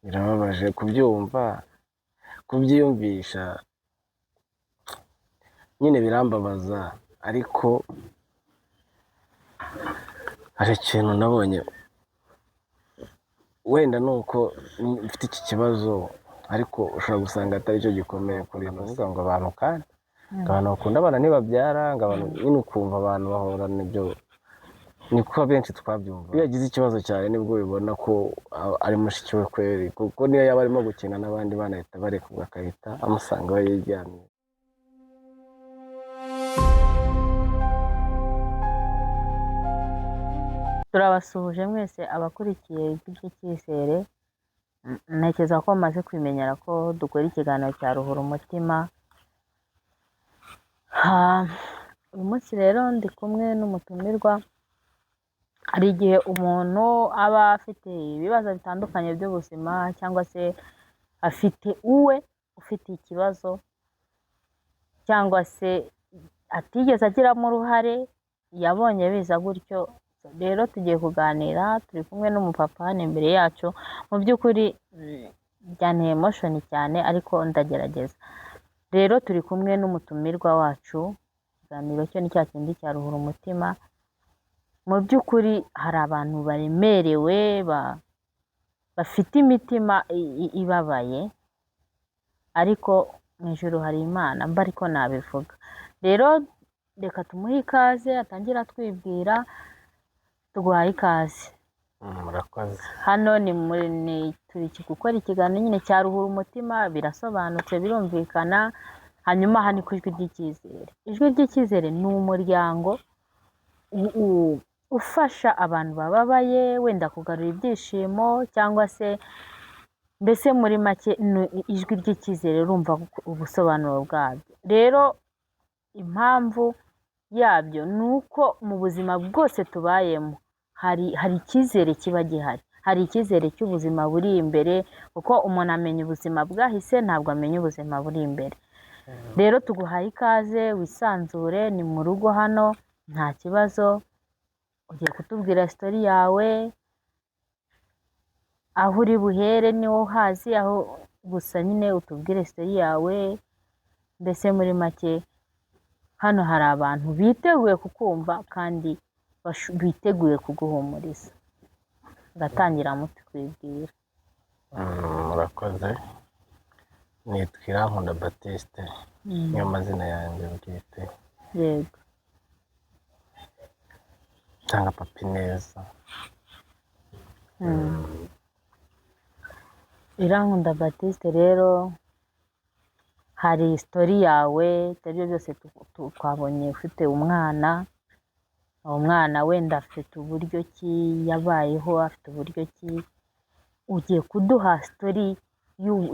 birababaje kubyumva, kubyiyumvisha nyine birambabaza, ariko hari ikintu nabonye wenda ni uko mfite iki kibazo, ariko ushobora gusanga atari cyo gikomeye kuri ino uvuga ngo abantu kandi abantu bakunda abana ntibabyara, ngo abantu nyine ukumva abantu bahorana ibyo, niko abenshi twabyumva. Iyo yagize ikibazo cyane nibwo bibona ko ari mushiki we kweri, kuko niyo yaba arimo gukina n'abandi bana ahita bareka agahita amusanga aho yiryamiye. turabasuhuje mwese abakurikiye iby'icyizere. Ntekereza ko maze kwimenyera ko dukora ikiganiro cya ruhura umutima. Uyu munsi rero ndi kumwe n'umutumirwa. Hari igihe umuntu aba afite ibibazo bitandukanye by'ubuzima, cyangwa se afite uwe ufite ikibazo, cyangwa se atigeze agiramo uruhare, yabonye biza gutyo. Rero tugiye kuganira, turi kumwe n'umupapa hano imbere yacu. Mu by'ukuri byanteye emotion cyane, ariko ndagerageza. Rero turi kumwe n'umutumirwa wacu. Ikiganiro cyo ni cya kindi cya ruhura umutima. Mu by'ukuri hari abantu baremerewe, bafite imitima ibabaye, ariko mu ijuru hari Imana, mba ariko nabivuga. Rero reka tumuhe ikaze, atangira atwibwira. Tuguhaye ikaze. Murakoze. Hano turi gukora ikiganiro nyine cya ruhura umutima, birasobanutse, birumvikana. Hanyuma hano ku ijwi ry'icyizere. Ijwi ry'icyizere ni umuryango ufasha abantu bababaye, wenda kugarura ibyishimo, cyangwa se mbese muri make ijwi ry'icyizere, urumva ubusobanuro bwabyo. Rero impamvu yabyo ni uko mu buzima bwose tubayemo hari icyizere kiba gihari, hari icyizere cy'ubuzima buri imbere, kuko umuntu amenya ubuzima bwahise, ntabwo amenya ubuzima buri imbere. Rero tuguhaye ikaze, wisanzure, ni mu rugo hano, nta kibazo. Ugiye kutubwira story yawe, aho uri buhere niwo hazi, aho gusa nyine utubwire story yawe. Mbese muri make hano hari abantu biteguye kukumva kandi biteguye kuguhumuriza. Gatangira muti kwibwira. Murakoze. Nitwa Irankunda Baptiste, niyo mazina yanjye bwite. Yego. Cyangwa Papi neza. Irankunda Baptiste rero, hari story yawe, ibyo byose twabonye ufite umwana. Uwo mwana wenda afite uburyo ki yabayeho, afite uburyo ki. Ugiye kuduha story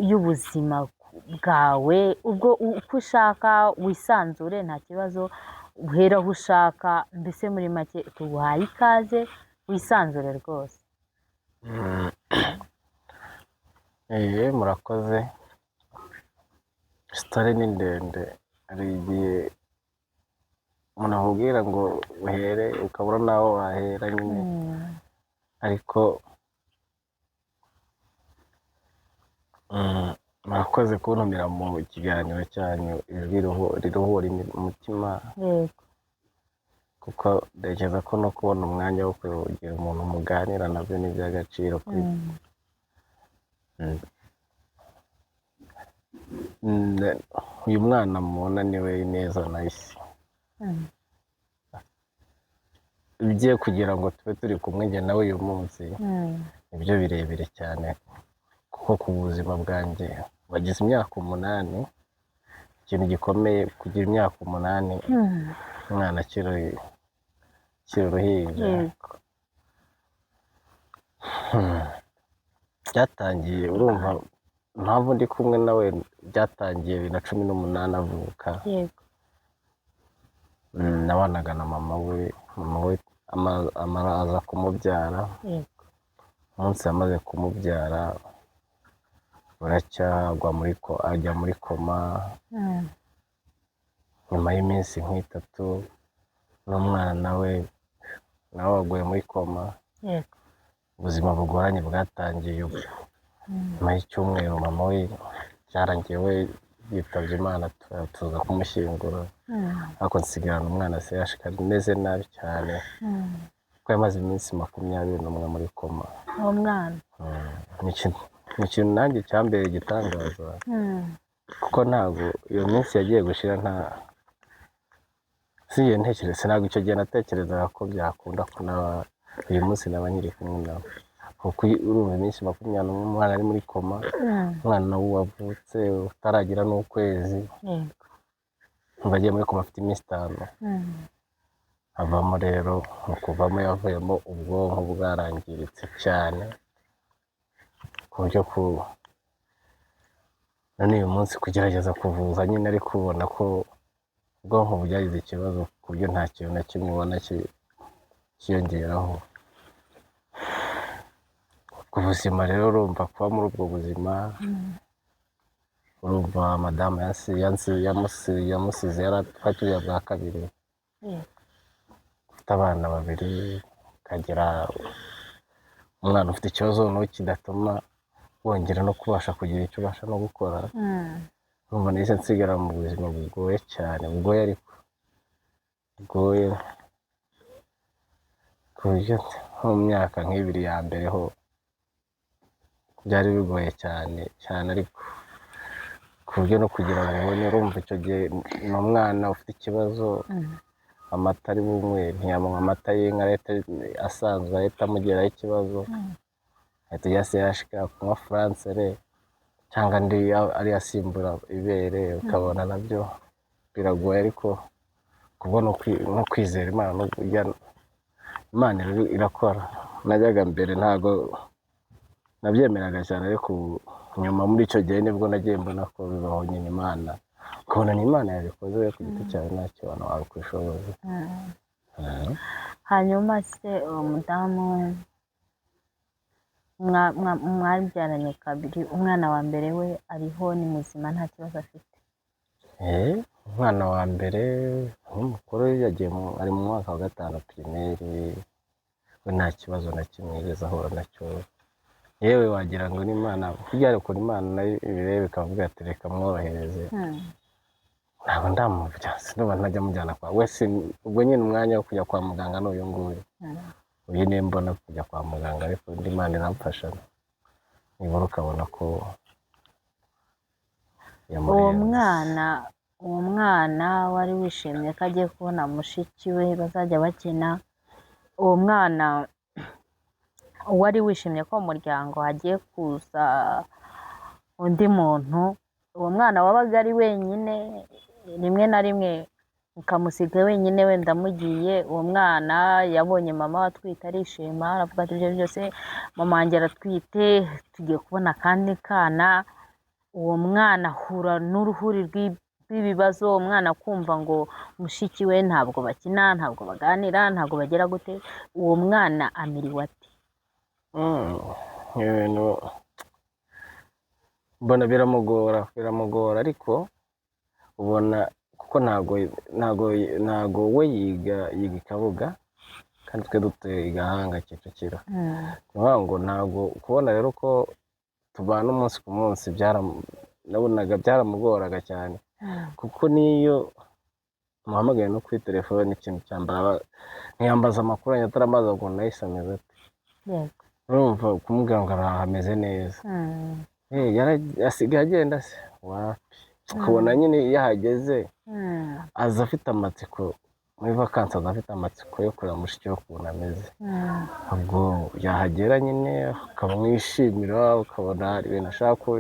y'ubuzima bwawe, ubwo uko ushaka, wisanzure, nta kibazo, uhera aho ushaka. Mbese muri make tuguhaye ikaze, wisanzure rwose. Murakoze. Story ni ndende, hari igihe umuntu akubwira ngo uhere ukabura naho wahera nyine, ariko murakoze kuntumira mu kiganiro cyanyu, ijwi riruhura umutima. Yego. Kuko ntekereza ko no kubona umwanya wo kugira umuntu muganira nabyo ni iby'agaciro kuri uyu mwana mubona niwe neza na isi. Bigiye kugira ngo tube turi kumwe njye nawe uyu munsi, nibyo birebire cyane, kuko ku buzima bwanjye wagize imyaka 8. Ikintu gikomeye kugira imyaka 8, umwana akiri uruhinja. Byatangiye, urumva impamvu ndi kumwe nawe, byatangiye 2018 avuka. Yego. Nabanaga na mama we aza kumubyara. Yego. Umunsi yamaze kumubyara buracya ajya muri koma. Nyuma y'iminsi nk'itatu n'umwana nawe waguye muri koma. Yego. Ubuzima bugoranye bwatangiye ubwo. nyuma y'icyumweru mama we byarangiye we yitabye Imana tuza kumushyingura ariko nsigarana umwana CHK ameze nabi cyane kuko yamaze iminsi 21 muri koma. uwo mwana ni ikintu nanjye cyambere gitangaza kuko ntabwo iyo minsi yagiye gushira nta siyo ntekereza, ntabwo icyo gihe natekerezaga ko byakunda kunaba uyu munsi naba nkiri kumwe nawe kuko urumva iminsi 21 umwana ari muri koma, umwana wavutse utaragira n'ukwezi bagiye muri koma afite iminsi 5 avamo rero mu kuvamo yavuyemo ubwonko bwarangiritse cyane ku buryo none uyu munsi kugerageza kuvuza nyine ari kubona ko ubwonko bwagize ikibazo ku buryo nta kintu na kimwe ubona kiyongeraho ku buzima. Rero urumva kuba muri ubwo buzima, urumva madamu yamusize yaratwatuye bwa kabiri, ufite abana 2 kagira umwana ufite ikibazo no kidatuma wongera no kubasha kugira icyo ubasha no gukora. Urumva nise nsigara mu buzima bugoye cyane, bugoye ariko bugoye ku buryo nko mu myaka nk'ibiri ya mbere ho byari bigoye cyane ariko ku buryo no kugira ngo ubone, urumva icyo gihe ni umwana ufite ikibazo, amata ari bumwe ntiyanywa amata y'inka leta asanzwe ahita amugeraho ikibazo, ahita ya CHK kunywa furansere cyangwa andi ari asimbura ibere, ukabona nabyo biragoye ariko kubona no kwizera Imana no kujya Imana irakora. Najyaga mbere ntago nabyemeraga cyane ariko nyuma muri icyo gihe nibwo nagiye mbona ko bibaho nyine Imana, ukabona ni Imana yabikoze ku giti cyawe ntacyo abantu babikwishoboza. hanyuma se uwo mudamu mwabyaranye kabiri, umwana wa mbere we ariho ni muzima nta kibazo afite? Umwana wa mbere umukuru yagiye ari mu mwaka wa 5 primaire, we nta kibazo na kimwe yigeze ahura nacyo, yewe wagira ngo ni Imana kugira ko Imana nayo ibirebe ikavuga ati reka mworohereze. Ntabwo ndamubyanse ndumva ntajya mujyana kwa wese, ubwo nyine umwanya wo kujya kwa muganga n'uyu nguyu uyu niyo mbona kujya kwa muganga, ariko indi Imana iramfasha nibura ukabona ko uwo mwana wari wishimye ko agiye kubona mushiki we bazajya bakina. Uwo mwana wari wishimye ko mu muryango hagiye kuza undi muntu. Uwo mwana wabaga ari wenyine, rimwe na rimwe ukamusiga wenyine wenda mugiye. Uwo mwana yabonye mama watwite arishima, aravuga ati ibyo byose mama wanjye aratwite, tugiye kubona akandi kana. Uwo mwana ahura n'uruhuri rw'ibibazo, umwana kumva ngo mushiki we ntabwo bakina, ntabwo baganira, ntabwo bagera gute. Uwo mwana amiriwe ati? ibintu mbona biramugora ariko ubona kuko ntago we yiga ikabuga kandi twe duteye igahanga Kicukiro. Niyo ngo ntago kubona rero ko tubana umunsi ku munsi nabonaga byaramugoraga cyane, kuko niyo muhamagaye no kuri telefone ikintu cyambara ntiyambaza amakuru yanjye ataramaze ngo nahise ameze ati, urumva kumubwira ngo arahameze neza, asigaye agenda se wapi, ukabona nyine iyo ahageze aza afite amatsiko, muri vakansi aza afite amatsiko yo kureba mushiki we ukuntu ameze. Ubwo yahagera nyine ukamwishimira, ukabona hari ibintu ashaka,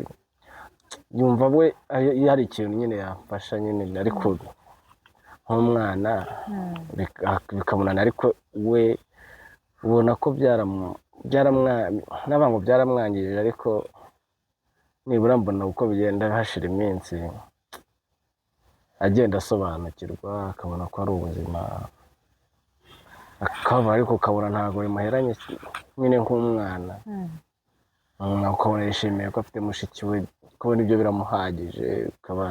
yumva we hari ikintu nyine yafasha nyine, ariko nk'umwana bikamunana, ariko we ubona ko byaramwangirije, ariko nibura mbona uko bigenda hashira iminsi agenda asobanukirwa, akabona ko ari ubuzima, akaba ariko ukabona ntabwo bimuheranye nyine nk'umwana. Ukabona yishimiye ko afite mushiki we, kubona ibyo biramuhagije. Ukaba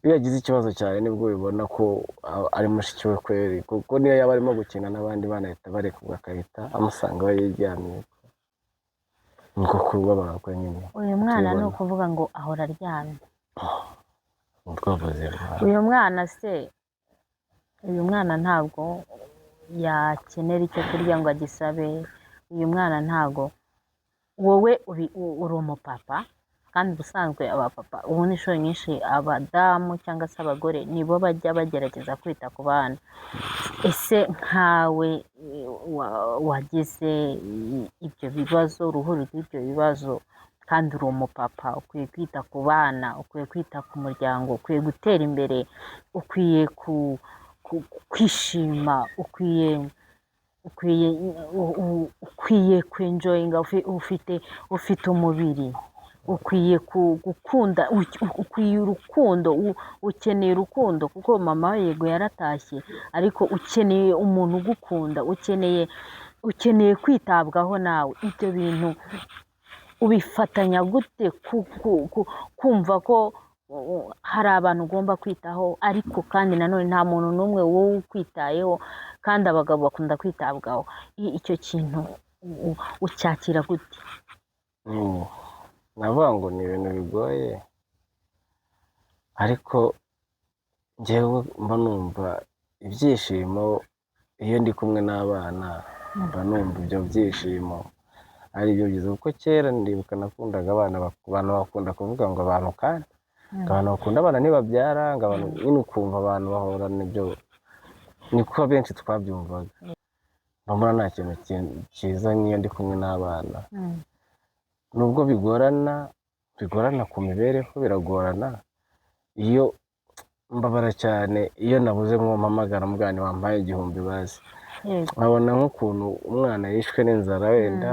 iyo yagize ikibazo cyane nibwo bibona ko ari mushiki we kweri, kuko niyo yaba arimo gukina n'abandi bana ahita bareka agahita amusanga we yiryamiye. niko kubabara kwe nyine uyu mwana ni tubibona ukuvuga ngo ahora aryamye. twavuze uyu mwana se uyu mwana ntabwo yakenera icyo kurya ngo agisabe. uyu mwana ntabwo wowe uri umupapa, kandi ubusanzwe abapapa ubundi inshuro nyinshi abadamu cyangwa se abagore nibo bajya bagerageza kwita ku bana. ese nkawe wagize ibyo bibazo, uruhuri rw'ibyo bibazo, kandi uri umupapa ukwiye kwita ku bana, ukwiye kwita ku muryango, ukwiye gutera imbere, ukwiye kwishima, ukwiye kwenjoyinga, ufite umubiri, ukwiye gukunda, ukwiye urukundo, ukeneye urukundo kuko mama we yego yaratashye, ariko ukeneye umuntu ugukunda, ukeneye kwitabwaho nawe. ibyo bintu ubifatanya gute kumva ko hari abantu ugomba kwitaho, ariko kandi nanone nta muntu n'umwe wowe ukwitayeho, kandi abagabo bakunda kwitabwaho? icyo kintu ucyakira gute? navuga ngo ni ibintu bigoye, ariko njyewe mba numva ibyishimo iyo ndi kumwe n'abana, mba numva ibyo byishimo ari byo byiza, kuko kera ndibuka nakundaga abana, abantu bakunda kuvuga ngo abantu kandi abantu bakunda abana ntibabyara, ngo abantu nyine ukumva abantu bahorana ibyo, niko abenshi twabyumvaga. mbona nta kintu cyiza nk'iyo ndi kumwe n'abana, nubwo bigorana ku mibereho, biragorana. iyo mbabara cyane iyo nabuze nk'umpamagara mugani wampaye 1000 bazi, nkabona nk'ukuntu umwana yishwe n'inzara wenda,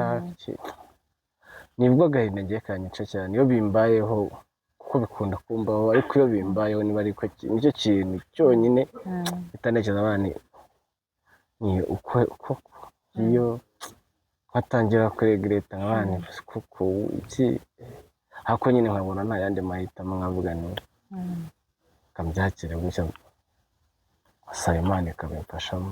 nibwo agahinda ngiye kanyica cyane iyo bimbayeho, kuko bikunda kumbaho, ariko iyo bimbayeho niba ariko nicyo kintu cyonyine bitanekeza abana ni uko iyo nkatangira kuregreta abana kuko iki, hako nyine nkabona nta yandi mahitamo, nkavuga ni kambyakire gutya, asaba Imana ikabimfashamo.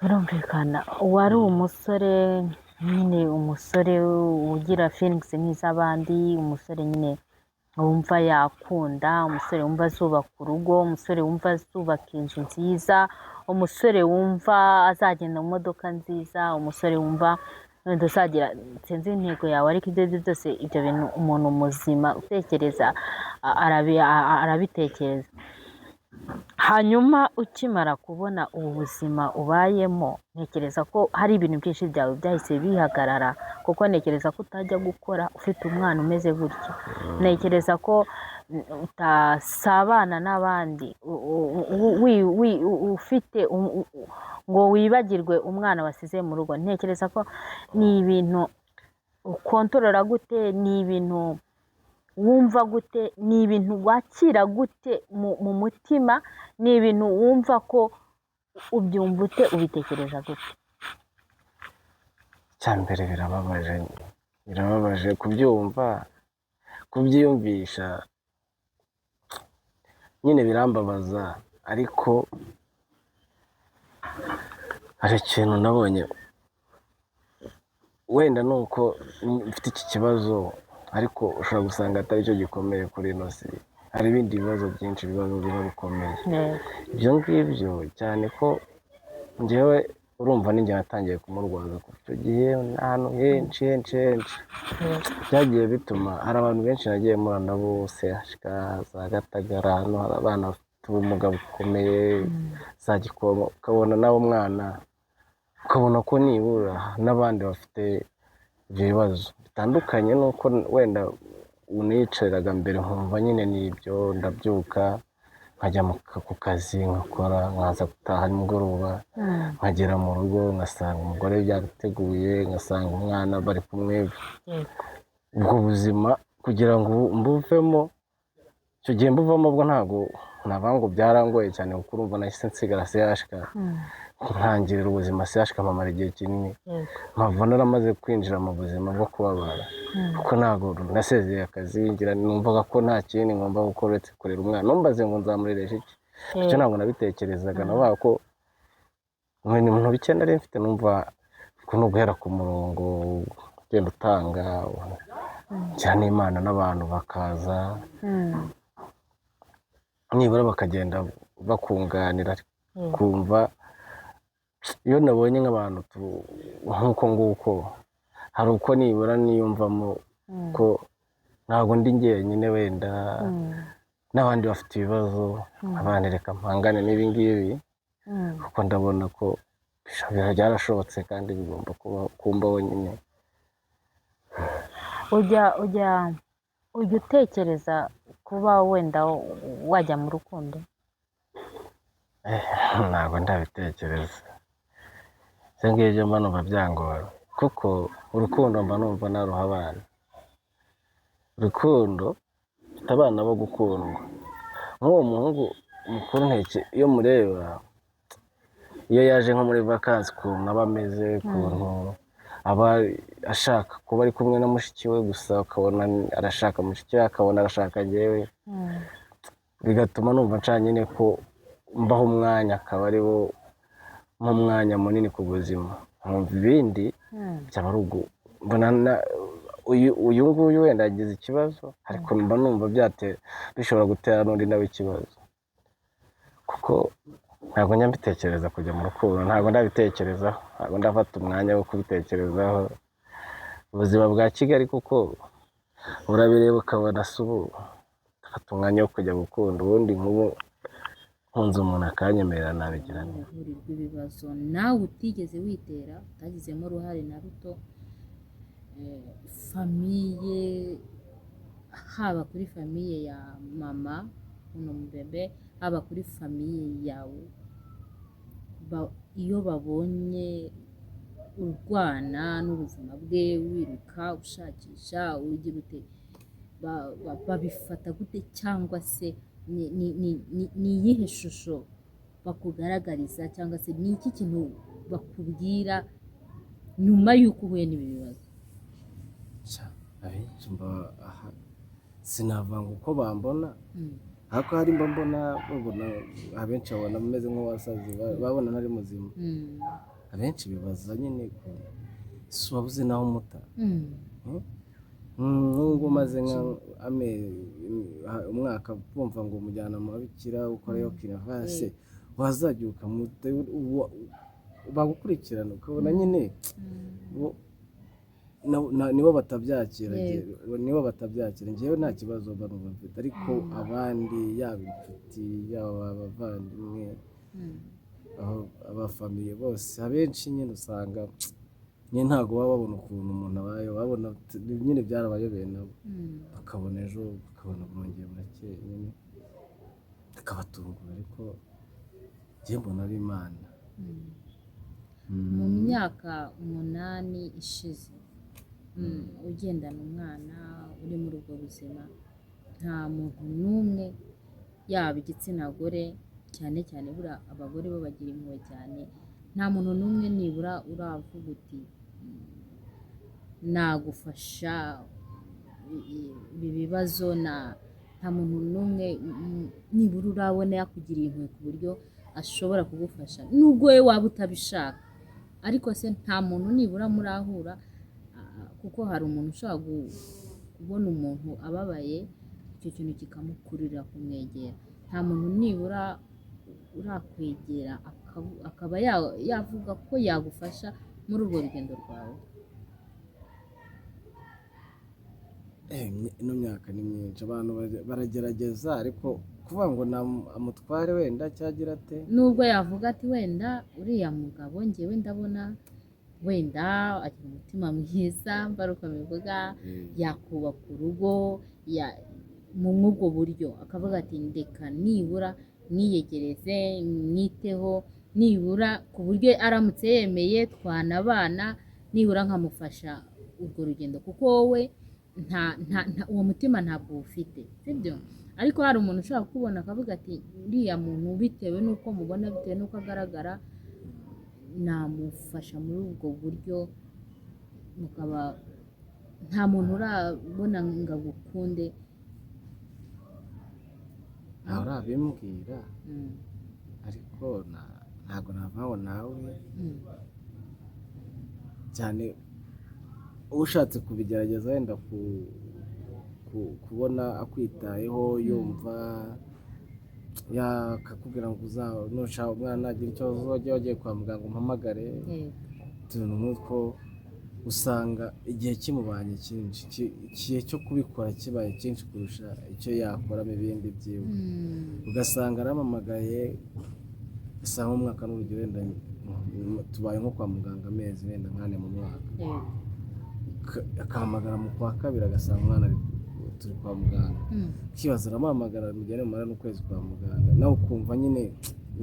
birumvikana. wari umusore nyine, umusore ugira feelings nk'iz'abandi, umusore nyine wumva yakunda, umusore wumva azubaka urugo, umusore wumva azubaka inzu nziza, umusore wumva azagenda mu modoka nziza, umusore wumva wenda uzagira, sinzi intego yawe, ariko ibyo byose, ibyo bintu umuntu muzima utekereza arabitekereza. hanyuma ukimara kubona ubu buzima ubayemo, ntekereza ko hari ibintu byinshi byawe byahise bihagarara, kuko ntekereza ko utajya gukora ufite umwana umeze gutya, ntekereza ko utasabana n'abandi ufite ngo wibagirwe umwana wasize mu rugo. ntekereza ko ni ibintu ukontorora gute, ni ibintu wumva gute, ni ibintu wakira gute mu mutima, ni ibintu wumva ko ubyumva ute, ubitekereza gute? Cyambere birababaje kubyumva, kubyiyumvisha nyine birambabaza, ariko hari ikintu nabonye, wenda nuko mfite iki kibazo, ariko ushobora gusanga atari cyo gikomeye kuri ino si, hari ibindi bibazo byinshi biba bikomeye. ibyo ngibyo cyane ko njyewe urumva ninjye natangiye kumurwaza kuva icyo gihe, ahantu henshi byagiye bituma hari abantu benshi nagiye mpura nabo, sehashika, za Gatagara, hano hari abana bafite ubumuga bukomeye, za Gikomo, ukabona nawe umwana, ukabona ko nibura n'abandi bafite ibyo bibazo bitandukanye, nuko wenda uniyicariraga mbere nkumva nyine nibyo, ndabyuka nkajya ku kazi nkakora, nkaza gutaha nimugoroba, nkagera mu rugo ngasanga umugore byateguye, ngasanga umwana bari kumwe. ubwo buzima kugira ngo mbuvemo, icyo gihe mbuvamo bwo ntabwo navuga ngo byarangoye cyane, kuko urumva nahise nsigara sehashika, ntangirira ubuzima sehashika, mpamara igihe kinini, mpava naramaze kwinjira mu buzima bwo kubabara, kuko ntabwo nasezeye akazi, numvaga ko nta kindi ngomba gukora uretse kurera umwana. Numbaze ngo nzamureresha iki, icyo ntabwo nabitekerezaga, navuga ko ibintu bike nari mfite, numva ko no guhera ku murongo ugenda utanga cyane n'Imana n'abantu bakaza nibura bakagenda bakunganira kumva iyo nabonye nk'abantu nk'uko nguko hari uko nibura niyumvamo ko ntabwo ndi njyenyine wenda n'abandi bafite ibibazo abana reka mpangane n'ibi ngibi kuko ndabona ko byarashobotse kandi bigomba kumbaho nyine. ujya utekereza kuba wenda wajya mu rukundo? Ntabwo ndabitekereza, ibyo ngibyo mba numva byangora kuko urukundo mba numva naruha abana. Urukundo mfite abana bo gukundwa, nk'uwo muhungu mukuru iyo mureba iyo yaje nko muri vakansi ukuntu aba ameze, ukuntu aba ashaka kuba ari kumwe na mushiki we gusa, ukabona arashaka mushiki we akabona arashaka njyewe, bigatuma numva nshaka nyine ko mbaho umwanya akaba ari wo nk'umwanya munini ku buzima, nkumva ibindi byaba ari mbona uyu nguyu wenda yagize ikibazo ariko mba numva bishobora gutera n'undi nawe ikibazo, kuko ntabwo njya mbitekereza kujya mu rukundo, ntabwo ndabitekerezaho, ntabwo ndafata umwanya wo kubitekerezaho. Ubuzima bwa Kigali kuko urabireba ukabona si ubu ndafata umwanya wo kujya gukunda, ubundi nk'ubu nkunze umuntu akanyemerera nabigira neza. Ibibazo nawe utigeze witera, utagizemo uruhare na ruto, famiye, haba kuri famiye ya mama uno mubebe, haba kuri famiye yawe, iyo babonye urwana n'ubuzima bwe, wiruka ushakisha ugira ute, babifata gute, cyangwa se ni iyihe shusho bakugaragariza, cyangwa se ni iki kintu bakubwira nyuma y'uko uhuye n'ibi bibazo? Abenshi sinavanga uko bambona, ariko hari mbona abenshi babona ameze nk'uwasaze, babona nari muzima. Abenshi bibaza nyine ko si wabuze naho umuta, nk'ubwo umaze umwaka bumva ngo umujyana mu babikira ukoreyo kiravase, wazajya ukamute bagukurikirana ukabona nyine nibo batabyakira, njyewe nta kibazo banumva mfite, ariko abandi yaba inshuti yaba abavandimwe abafamiye bose abenshi nyine usanga nyine ntabwo baba babona ukuntu umuntu abayeho, babona nyine byarabayobeye nabo, bakabona ejo bakabona bwongeye burakeye nyine bikabatungura, ariko njye mbona ari Imana. Mu myaka 8 ishize ugendana umwana uri muri ubwo buzima, nta muntu n'umwe, yaba igitsina gore cyane cyane buriya abagore bo bagira impuhwe cyane, nta muntu n'umwe nibura uravuga uti nagufasha ibi bibazo, nta muntu n'umwe nibura urabona yakugiriye impuhwe ku buryo ashobora kugufasha, nubwo we waba utabishaka, ariko se nta muntu nibura murahura? Kuko hari umuntu ushobora kubona umuntu ababaye, icyo kintu kikamukurira kumwegera, nta muntu nibura urakwegera akaba yavuga ko yagufasha muri urwo rugendo rwawe? Ino myaka ni myinshi, abantu baragerageza, ariko kuvuga ngo amutware wenda cyagira ate, nubwo yavuga ati wenda uriya mugabo njyewe ndabona wenda agira umutima mwiza, mbaruka bivuga yakubaka urugo mu ubwo buryo, akavuga ati ndeka nibura niyegereze mwiteho, nibura ku buryo aramutse yemeye twanabana, nibura nkamufasha urwo rugendo, kuko wowe uwo mutima ntabwo ufite, sibyo? Ariko hari umuntu ushobora kubona akavuga ati uriya muntu bitewe n'uko mubona, bitewe n'uko agaragara, namufasha muri ubwo buryo, mukaba nta muntu urabona ngo agukunde. ntawe urabimbwira, ariko ntabwo navuga ngo nawe cyane ushatse kubigerageza wenda kubona akwitayeho yumva yakakubwira ngo nushaka umwana nagira ikibazo wagiye kwa muganga umpamagare, utuntu nk'utwo usanga igihe kimubanye cyinshi, igihe cyo kubikora kibaye cyinshi kurusha icyo yakoramo ibindi byiwe, ugasanga arampamagaye usanga umwaka n'urugero wenda tubaye nko kwa muganga amezi wenda nk'ane mu mwaka, akahamagara mu kwa kabiri agasanga umwana turi kwa muganga, ukibaza aramuhamagara mugere mumara n'ukwezi kwa muganga, nawe ukumva nyine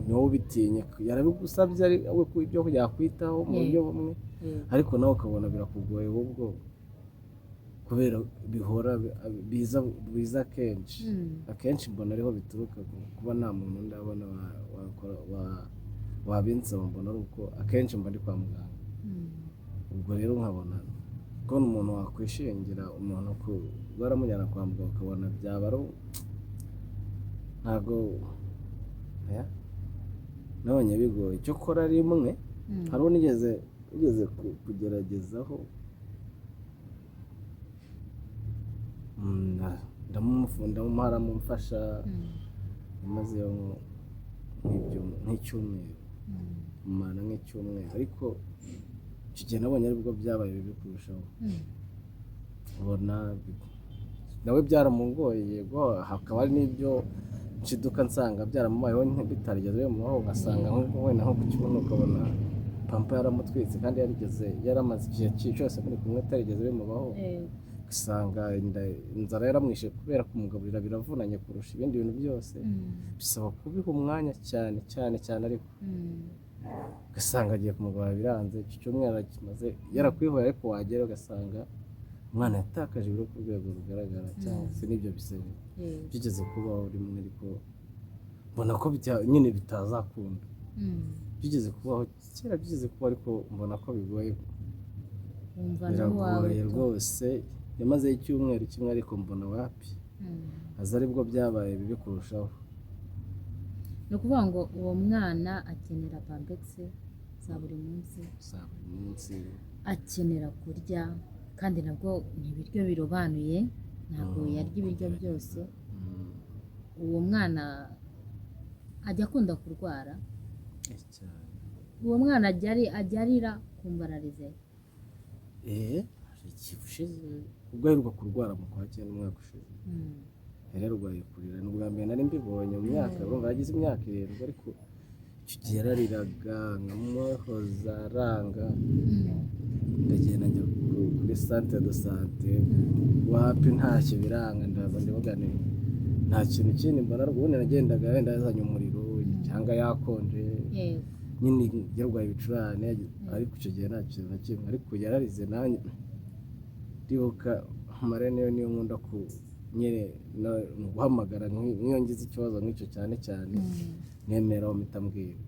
niwowe ubitinye, yarabigusabye ari we ibyo yakwitaho mu buryo bumwe, ariko nawe ukabona birakugoye ahubwo kubera bihora biza akenshi mbona ariho bituruka, kuba nta muntu ndabona wabinsaba, mbona ari uko akenshi mba ndi kwa muganga. Ubwo rero nkabona kubona umuntu wakwishingira umuntu baramujyana kwa muganga ukabona byaba ari ntabwo nabonye bigoye. Icyo kora rimwe hari uwo nigeze kugeragezaho, ndaramufasha mazeyo nk'icyumweru, mumara nk'icyumweru, ariko icyo gihe nabonye aribwo byabaye bibi kurushaho, ubona nawe byaramugoye, yego hakaba hari n'ibyo nshiduka nsanga byaramubayeho bitarigeze bimubaho, ugasanga wenda nko ku kibuno ukabona pampa yaramutwitse kandi yaramaze igihe cyose muri kumwe atarigeze bimubaho, ugasanga inzara yaramwishe kubera kumugaburira biravunanye kurusha ibindi bintu byose, bisaba kubiha umwanya cyane cyane cyane, ariko ugasanga agiye kumugabura biranze, iki cyumweru kimaze yarakwihoye, ariko wagera ugasanga umwana yatakaje ibiro ku rwego rugaragara, cyangwa se n'ibyo bisebe byigeze kubaho rimwe, ariko mbona ko nyine bitazakunda, byigeze kubaho kera, byigeze kuba, ariko mbona ko bigoye, biragoye rwose. Yamazeho icyumweru kimwe ariko mbona wapi, aza aribwo byabaye bibi kurushaho. ni ukuvuga ngo uwo mwana akenera pampegisi za buri munsi, akenera kurya, kandi nabwo ni ibiryo birobanuye, ntabwo yarya ibiryo byose. Uwo mwana ajya akunda kurwara, uwo mwana ajya arira kumva ararize. Ubwo aheruka kurwara mu kwa cyenda umwaka ushize, yari arwaye kurira, ni ubwa mbere nari mbibonye mu myaka, urumva yagize imyaka 7, ariko icyo gihe yarariraga nkamuhoza aranga, ndagenda njya kuri centre de sante, wapi ntacyo biranga, ndaza ndibagane nta kintu kindi mbona, ubundi nagendaga wenda yazanye umuriro cyangwa yakonje, nyine yarwaye ibicurane, ariko icyo gihe nta kintu na kimwe, ariko yararize. nanjye ndibuka amarene niyo nkunda guhamagara nk'iyo ngize ikibazo nk'icyo cyane cyane, nemera mpita mbwira,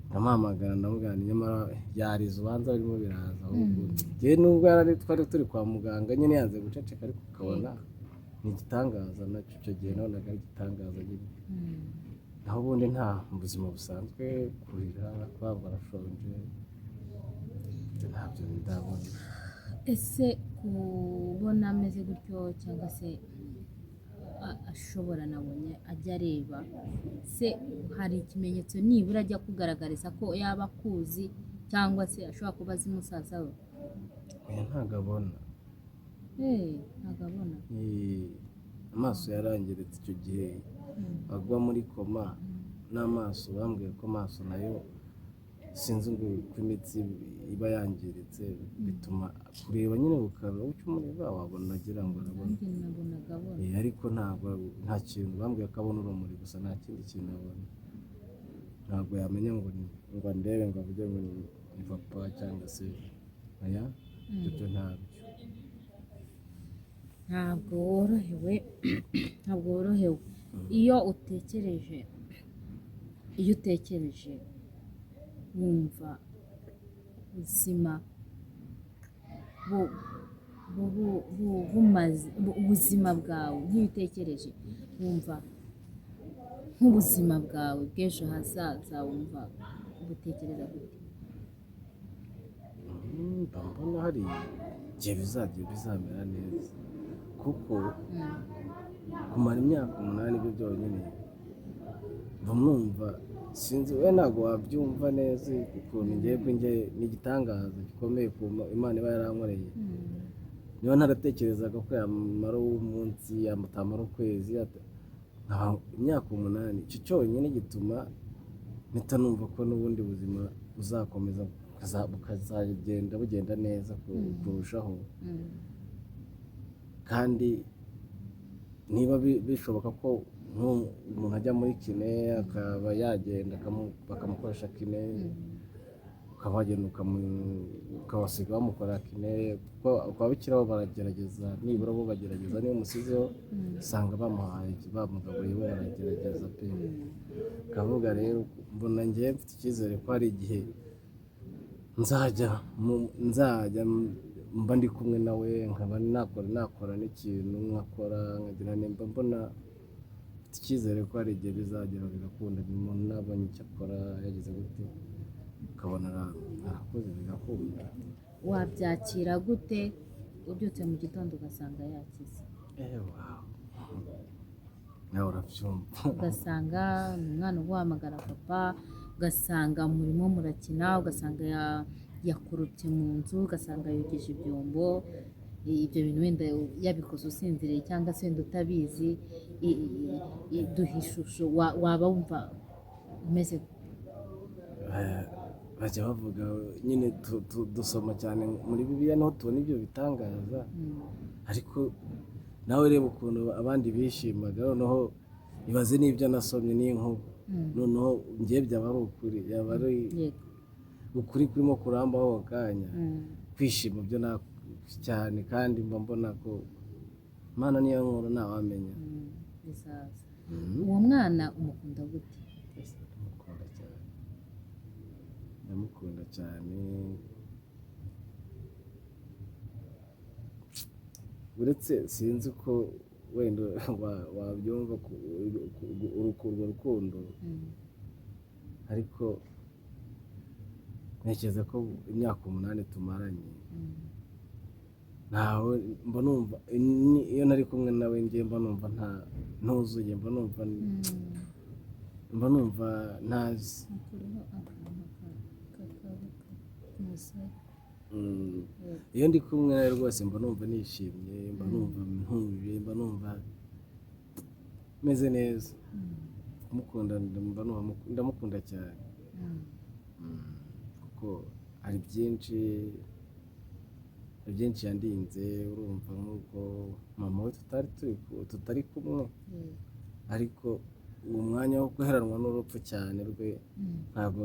ndamuhamagara ndamubwira nyamara yarize ubanza birimo biraza, ahubwo njyewe nubwo twari turi kwa muganga nyine yanze guceceka, ariko ukabona ni igitangaza, nacyo icyo gihe nabonaga ari igitangaza nyine. naho ubundi nta buzima busanzwe, kurira kwaba arashonje ntabyo ndabona. Ese kubona ameze gutyo, cyangwa se ashobora, nabonye ajya areba, se hari ikimenyetso nibura ajya kugaragariza ko yaba akuzi, cyangwa se ashobora kuba azi musaza we? Ntabwo abona, ntabwo abona, amaso yarangiritse icyo gihe agwa muri koma, n'amaso bambwiye ko amaso nayo sinzi ngo uko imitsi iba yangiritse, bituma kureba nyine ukaba ucyo umureba wabona agira ngo arabona, ariko nta kintu, bambwiye ko abona urumuri gusa, nta kindi kintu abona, ntabwo yamenya ngo andebe ngo avuge ngo ni papa cyangwa se aya, ibyo ntabyo. Ntabwo worohewe iyo utekereje wumva ubuzima bumaze, ubuzima bwawe nk'iyo utekereje wumva nk'ubuzima bwawe bw'ejo hazaza, wumva ubutekereza gute? Mbona igihe bizamera neza, kuko kumara imyaka 8 byo byonyine mba mwumva sinzi, we ntabwo wabyumva neza ukuntu ngiye ni igitangaza gikomeye ku Imana iba yarankoreye. Niba ntaratekerezaga ko yamara umunsi, yamutamara ukwezi, imyaka 8, icyo cyonyine gituma mpita numva ko n'ubundi buzima buzakomeza bukazagenda bugenda neza kurushaho. Kandi niba bishoboka ko umuntu ajya muri kine akaba yagenda bakamukoresha kine, ukaba wagenda ukabasiga bamukora kine, kuko ababikiraho baragerageza, nibura bo bagerageza, niyo umusizeho usanga bamugaburiye, bo baragerageza pe. Kavuga rero mbona ngiye mfite icyizere ko hari igihe nzajya mba ndi kumwe nawe, nkaba nakora n'ikintu nkakora nkagira nimba mbona mfite icyizere ko hari igihe bizagera bigakunda, umuntu nabonye icyo akora yagize gute ukabona arakoze bigakunda. wabyakira gute ubyutse mu gitondo ugasanga yakize? nawe urabyumva, ugasanga ni umwana uguhamagara papa, ugasanga murimo murakina, ugasanga yakurutse mu nzu, ugasanga yogeje ibyombo. Ibyo bintu wenda yabikoze usinziriye cyangwa se wenda utabizi, duha ishusho waba wumva umeze. bajya bavuga nyine, dusoma cyane muri Bibiliya niho tubona ibyo bitangaza, ariko nawe reba ukuntu abandi bishimaga, noneho ibaze n'ibyo nasomye n'inkuru, noneho ngiye byaba ari ukuri, yaba ari ukuri kurimo kurambaho ako kanya, kwishima byo cyane, kandi mba mbona ko Imana niyo nkuru ntawamenya. Uwo mwana umukunda gute? Ndamukunda cyane, uretse sinzi ko wenda wabyumva urwo rukundo, ariko ntekereza ko imyaka 8 tumaranye, ntawe mba numva, iyo nari kumwe nawe njye mba numva ntuzuye, mba numva ntazi. Iyo ndi kumwe nawe rwose mba numva nishimye, mba numva ntuje, mba numva meze neza. Kumukunda ndamukunda cyane, kuko hari byinshi yandinze, urumva nk'uko mama we tutari kumwe, ariko uwo mwanya wo guheranwa n'urupfu cyane rwe ntabwo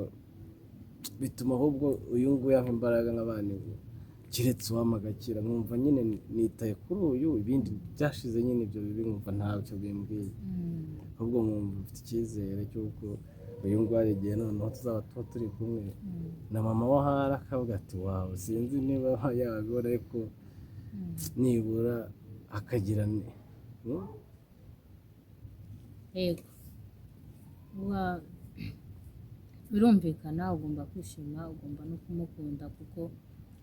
bituma, ahubwo uyu nguyu aha imbaraga nk'abandi, keretse uwamagakira nkumva nyine nitaye kuri uyu, ibindi byashize nyine ibyo bibi nkumva ntacyo bimbwiye, ahubwo nkumva mfite icyizere cy'uko uyu nguyu hari igihe noneho tuzaba turi kumwe na mama we ahari, akavuga ati wawe sinzi niba yabibona, ariko nibura akagira yego. Birumvikana ugomba kwishima, ugomba no kumukunda, kuko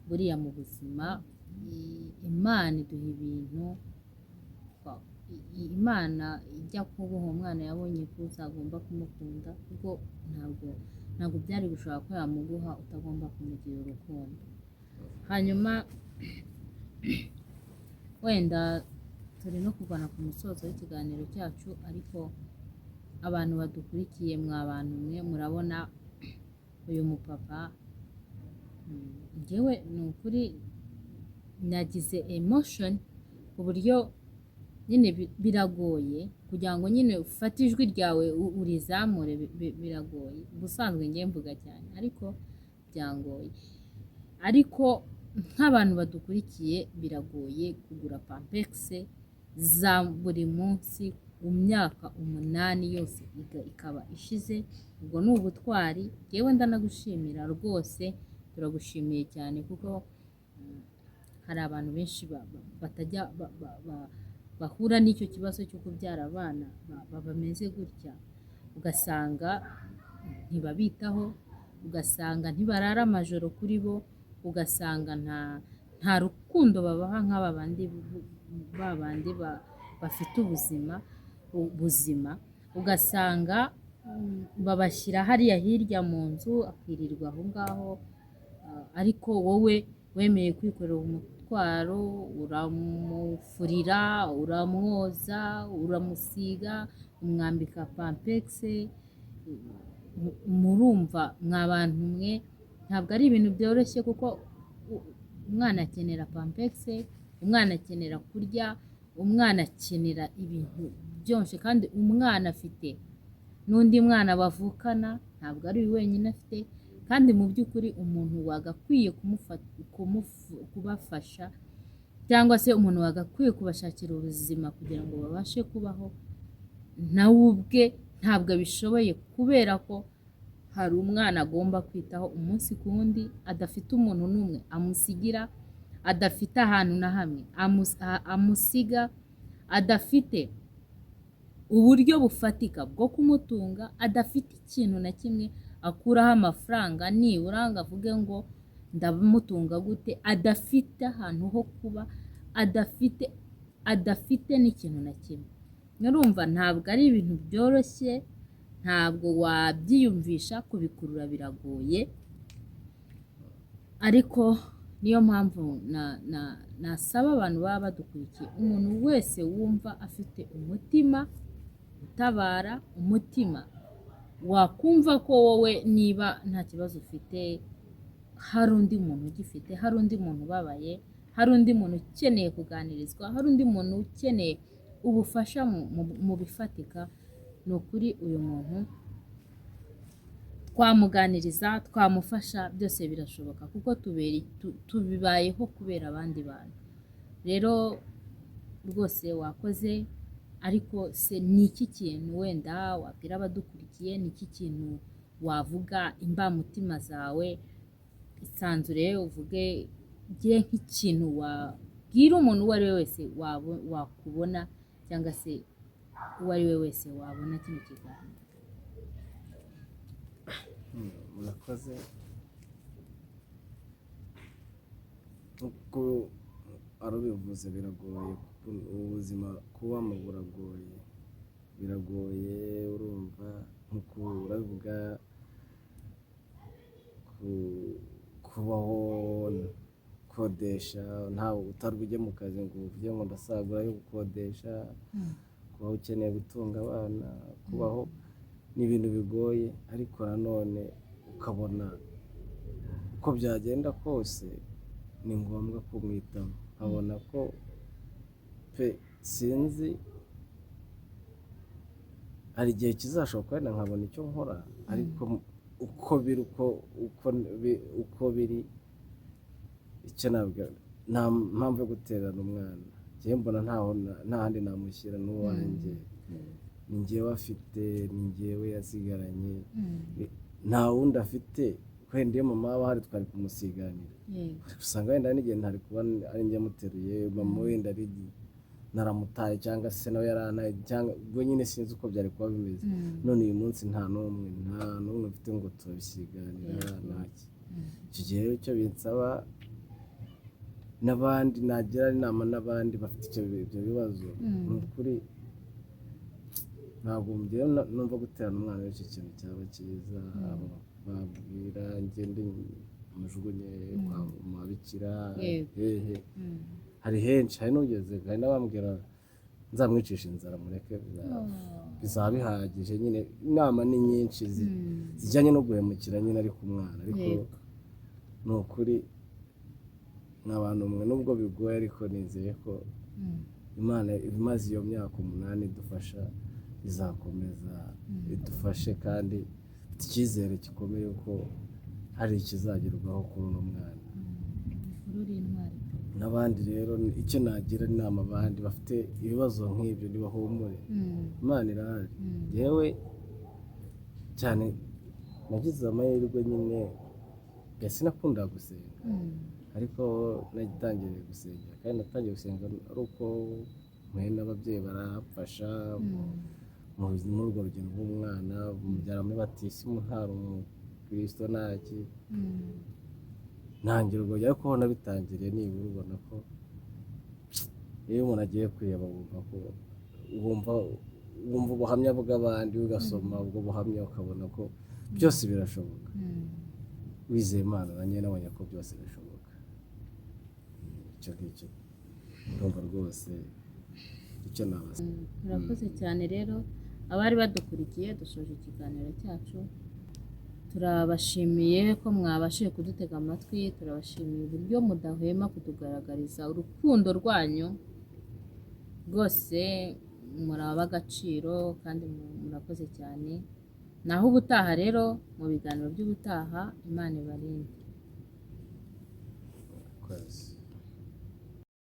buriya mu buzima Imana iduha ibintu, Imana ijya kuguha umwana yabonye ko uzagomba kumukunda, kuko ntabwo byari gushobora ko yamuguha utagomba kumugira urukundo. Hanyuma wenda turi no kugana ku musozo w'ikiganiro cyacu, ariko abantu badukurikiye, mwa bantu mwe murabona uyu mupapa, njyewe ni ukuri nagize emotion ku buryo nyine biragoye kugira ngo nyine ufate ijwi ryawe urizamure, biragoye. Ubusanzwe ngiye mvuga cyane, ariko byangoye. Ariko nk'abantu badukurikiye, biragoye kugura pampegisi za buri munsi mu myaka 8 yose ikaba ishize. Ubwo ni ubutwari, yewe ndanagushimira rwose, turagushimiye cyane, kuko hari abantu benshi batajya bahura n'icyo kibazo cyo kubyara abana bameze gutya, ugasanga ntibabitaho, ugasanga ntibarara amajoro kuri bo, ugasanga nta rukundo babaha nk'aba bandi bafite ubuzima ugasanga babashyira hariya hirya mu nzu akirirwa aho ngaho, ariko wowe wemeye kwikorera umutwaro, uramufurira, uramwoza, uramusiga, umwambika pampegisi. Murumva mwa bantu mwe ntabwo ari ibintu byoroshye, kuko umwana akenera pampegisi, umwana akenera kurya, umwana akenera ibintu byose, kandi umwana afite n'undi mwana bavukana, ntabwo ari we wenyine afite, kandi mu by'ukuri umuntu wagakwiye kubafasha, cyangwa se umuntu wagakwiye kubashakira ubuzima kugira ngo babashe kubaho, nawe ubwe ntabwo abishoboye, kubera ko hari umwana agomba kwitaho umunsi ku wundi, adafite umuntu n'umwe amusigira, adafite ahantu na hamwe amusiga, adafite uburyo bufatika bwo kumutunga, adafite ikintu na kimwe akuraho amafaranga nibura ngo avuge ngo ndamutunga gute, adafite ahantu ho kuba, adafite n'ikintu na kimwe. Urumva ntabwo ari ibintu byoroshye, ntabwo wabyiyumvisha, kubikurura biragoye, ariko niyo mpamvu nasaba abantu baba badukurikiye, umuntu wese wumva afite umutima utabara, umutima wakumva ko wowe niba nta kibazo ufite, hari undi muntu ugifite, hari undi muntu ubabaye, hari undi muntu ukeneye kuganirizwa, hari undi muntu ukeneye ubufasha mu bifatika, ni ukuri uyu muntu twamuganiriza, twamufasha, byose birashoboka, kuko tubibayeho kubera abandi bantu. Rero rwose wakoze, ariko se ni iki kintu wenda wabwira abadukurikiye, ni iki kintu wavuga imbamutima zawe, isanzure uvuge, ugire nk'ikintu wabwira umuntu uwo ari we wese wakubona, cyangwa se uwo ari we wese wabona kino kiganiro. Murakoze. Nk'uko arubivuze, biragoye, ubuzima kubamo biragoye, urumva nk'uko urabivuga, kubaho gukodesha, ntawe utari ujye mu kazi ngo uvuge ngo ndasagura yo gukodesha, kubaho ukeneye gutunga abana, kubaho ni ibintu bigoye, ariko nanone ukabona uko byagenda kose ni ngombwa kumwitaho, nkabona ko pe sinzi, hari igihe kizashoboka wenda nkabona icyo nkora, ariko uko biri icyo nabwo nta mpamvu yo gutererana umwana, njyewe mbona nta handi namushyira n'uwanjye, ni njyewe afite, ni njyewe yasigaranye, nta wundi afite, wenda iyo mama waba ahari twari kumusiganira, usanga wenda n'igihe ntari kuba ari njye amuteruye, mama wenda ari naramutaye, cyangwa se nawe yaranaye, cyangwa ubwo nyine sinzi uko byari kuba bimeze. None uyu munsi nta n'umwe mfite ngo turabisiganira, ntaki. Icyo gihe rero icyo binsaba, n'abandi nagira inama n'abandi bafite ibyo bibazo, ni ukuri ntabwo numva guterana umwana w'icyo kintu cyaba cyiza, babwira ngende mujugunye mu babikira, hehe, hari henshi, hari n'ugeze, hari n'abambwira nzamwicisha inzara mureke, bizaba bihagije. Nyine inama ni nyinshi zijyanye no guhemukira nyine ariko umwana, ariko ni ukuri nk'abantu umwe, nubwo bigoye, ariko nizeye ko Imana imaze iyo myaka 8 idufasha, izakomeza idufashe, kandi icyizere gikomeye ko hari ikizagerwaho kuri uno mwana. N'abandi rero icyo nagira inama abandi bafite ibibazo nk'ibyo, ntibahumure, Imana irahari. Yewe cyane nagize amahirwe nyine, sinakundaga gusenga, ariko nagitangiye gusenga, kandi natangiye gusenga ari uko mpuye n'ababyeyi baramfasha muri urwo rugendo rw'umwana, mubyara muri batisimu, ntari umukristo ntaki, ntangira ubwo ariko ubona bitangiriye nibura ubona ko iyo umuntu agiye kwiheba wumva ubuhamya bw'abandi ugasoma ubwo buhamya ukabona ko byose birashoboka wizeye Imana nanjye nabonye ko byose bishoboka icyo ngicyo ndumva rwose icyo nabaza murakoze cyane rero abari badukurikiye dusoje ikiganiro cyacu turabashimiye ko mwabashije kudutega amatwi turabashimiye uburyo mudahwema kutugaragariza urukundo rwanyu rwose muraba agaciro kandi murakoze cyane naho ubutaha rero mu biganiro by'ubutaha Imana ibarinde murakoze